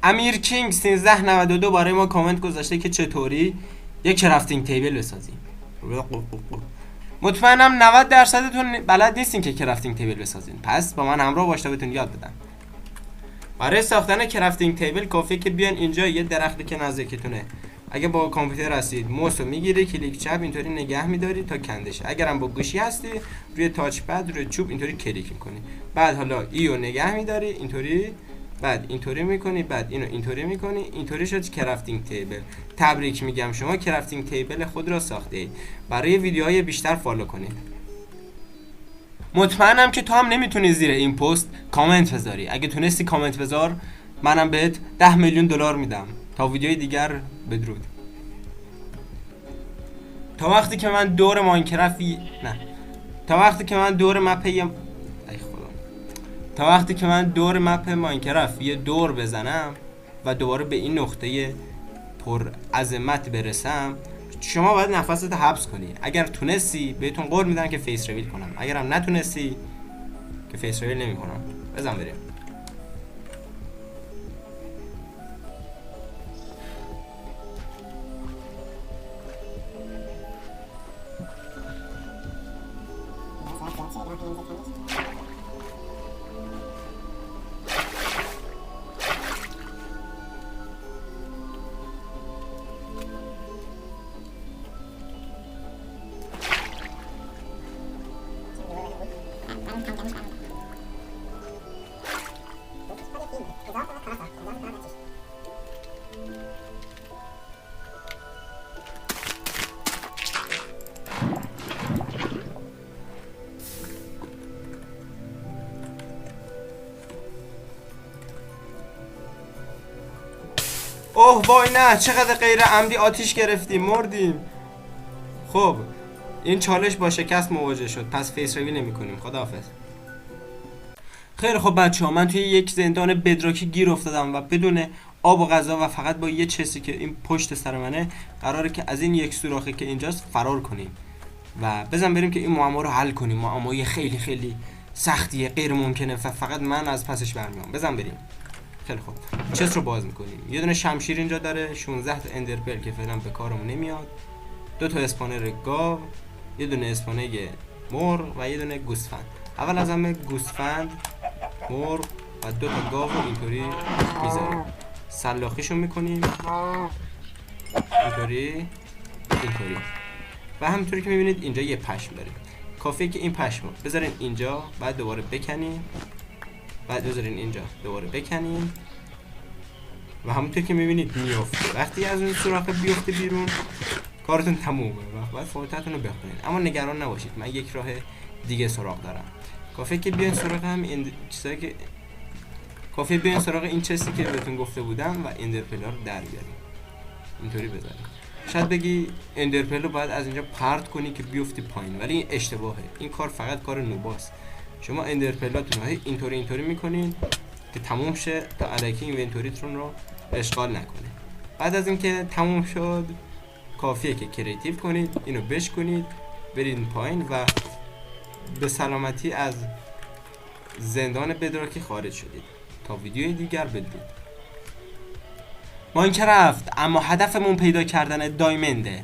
امیر کینگ 1392 برای ما کامنت گذاشته که چطوری یک کرافتینگ تیبل بسازیم. مطمئنم 90%تون بلد نیستین که کرافتینگ تیبل بسازین، پس با من همراه باش تا بهتون یاد بدم. برای ساختن کرافتینگ تیبل کافیه که بیان اینجا یه درختی که نزدیکتونه، اگه با کامپیوتر هستید موس رو میگیری کلیک چپ اینطوری نگه میداری تا کندشه. اگرم با گوشی هستی روی تاچ پد روی چوب اینطوری کلیک میکنی. بعد حالا ای رو نگه میداری اینطوری، بعد اینطوری میکنی، بعد اینو اینطوری میکنی. اینطوری شد کرافتینگ تیبل. تبریک میگم، شما کرافتینگ تیبل خود را ساخته اید. برای ویدیوهای بیشتر فالو کنید. مطمئنم که تو هم نمیتونی زیر این پست کامنت بذاری. اگه تونستی کامنت بذار منم بهت 10 میلیون دلار میدم. تا ویدیوی دیگر بدرود. تا وقتی که من دور ماینکرافت تا وقتی که من دور مپ ماینکرافت یه دور بزنم و دوباره به این نقطه پر عظمت برسم، شما باید نفست حبس کنی. اگر تونستی بهتون قول میدم که فیس ریویل کنم، اگرم نتونستی که فیس ریویل نمیکنم. بزن بریم. اوه وای نه، چقدر غیر عمدی آتیش گرفتیم، مردیم. خب این چالش با شکست مواجه شد، پس فیس ریویل نمی کنیم. خداحافظ. خیلی خب بچه‌ها، من توی یک زندان بدراکی گیر افتادم و بدون آب و غذا و فقط با یه چیزی که این پشت سر منه قراره که از این یک سوراخی که اینجاست فرار کنیم و بزن بریم که این معما رو حل کنیم. معمای خیلی خیلی سختیه، غیر ممکنه و فقط من از پسش برمیام. بزن بریم. خیلی خوب، چست رو باز میکنیم. یه دونه شمشیر اینجا داره، 16 تا اندرپل که فعلا به کارمون نمیاد، 2 تا اسپانر گاو، یه دونه اسپانر مرغ و یه دونه گوسفند. اول از همه گوسفند، مرغ و 2 تا گاو رو اینطوری میذاریم، سلاخیشو میکنیم اینطوری و همینطوری که میبینید اینجا یه پشم داریم. کافیه که این پشم رو بذارین اینجا، بعد دوباره بکنیم، بعد بذارین اینجا دوباره بکنین و همونطور که میبینید میافته. وقتی از اون سوراخ بیفته بیرون کارتون تمومه و باید فاتحتون رو بخونین. اما نگران نباشید، من یک راه دیگه سراغ دارم. کافیه که بیاین سراغ این چیزایی که این چیزی که بهتون گفته بودم و اندرپلا رو در بیاریم. اینطوری بذاریم. شاید بگی اندرپل رو باید از اینجا پرت کنی که بیفتی پایین، ولی این اشتباهه. این کار فقط کار نوباست. شما اندرپلاتون رو اینطوری میکنین که تموم شه تا الکی اینونتوریتون رو اشغال نکنه. بعد از اینکه تموم شد کافیه که کریتیو کنید، اینو بشکنید، برید پایین و به سلامتی از زندان بدراکی خارج شدید. تا ویدیوی دیگر بدرود. ماینکرافت، اما هدفمون پیدا کردن دایمنده.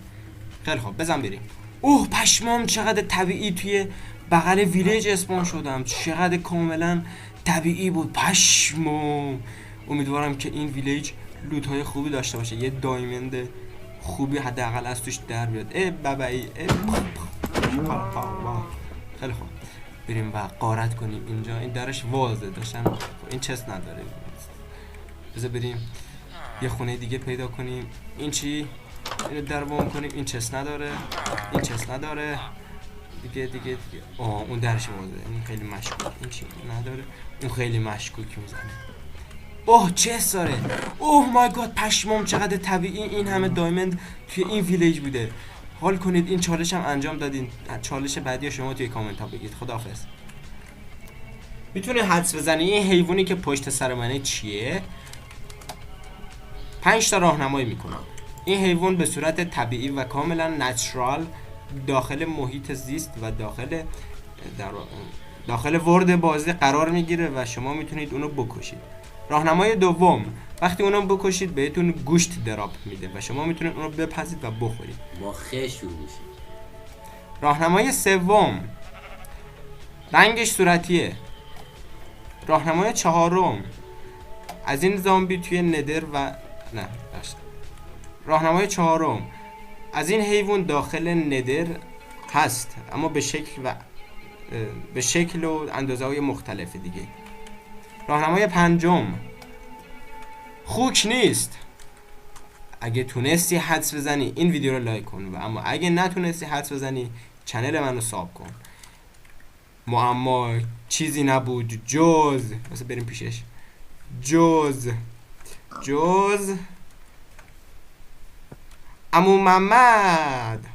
خیلی خوب، بزن بریم. اوه پشمام، چقدر طبیعی توی بغل ویلیج اسپان شدم، چقدر کاملا طبیعی بود. پشمام. امیدوارم که این ویلیج لوت های خوبی داشته باشه، یه دایمند خوبی حداقل از توش در بیاد. بابایی خیلی خوب، بریم و غارت کنیم. اینجا این درش وازه داشتم، این چست نداره. بذار بریم یه خونه دیگه پیدا کنیم. این چی؟ اینو در باز کنیم. این چست نداره، این چست نداره. دیگه اون درش وازه، این خیلی مشکوک. این چی نداره، اون خیلی مشکوک میزنه. اوه چست داره. اوه مای گاد، پشمام چقدر طبیعی این همه دایمند توی این ویلیج بوده. حال کنید این چالش هم انجام دادین. چالش بعدی شما توی کامنت ها بگید. خداحافظ. میتونی حدس بزنی این حیوانی که پشت سر منه چیه؟ 5 تا راهنمایی میکنم. این حیوان به صورت طبیعی و کاملا نچرال داخل محیط زیست و داخل ورد بازی قرار میگیره و شما میتونید اونو بکشید. راهنمای دوم، وقتی اونو بکشید بهتون گوشت دراپ میده و شما میتونید اونو بپزید و بخورید. با خ شروع میشه. راهنمای سوم، رنگش صورتیه. راهنمای چهارم، از این زامبی توی ندر و نه باشد. راهنمای چهارم، از این حیوان داخل ندر هست اما به شکل و اندازه های مختلف دیگه. راهنمای پنجم، خوک نیست. اگه تونستی حدس بزنی این ویدیو رو لایک کن و اما اگه نتونستی حدس بزنی چنل منو ساب کن. معما چیزی نبود جز، واسه بریم پیشش، جز عمو محمد.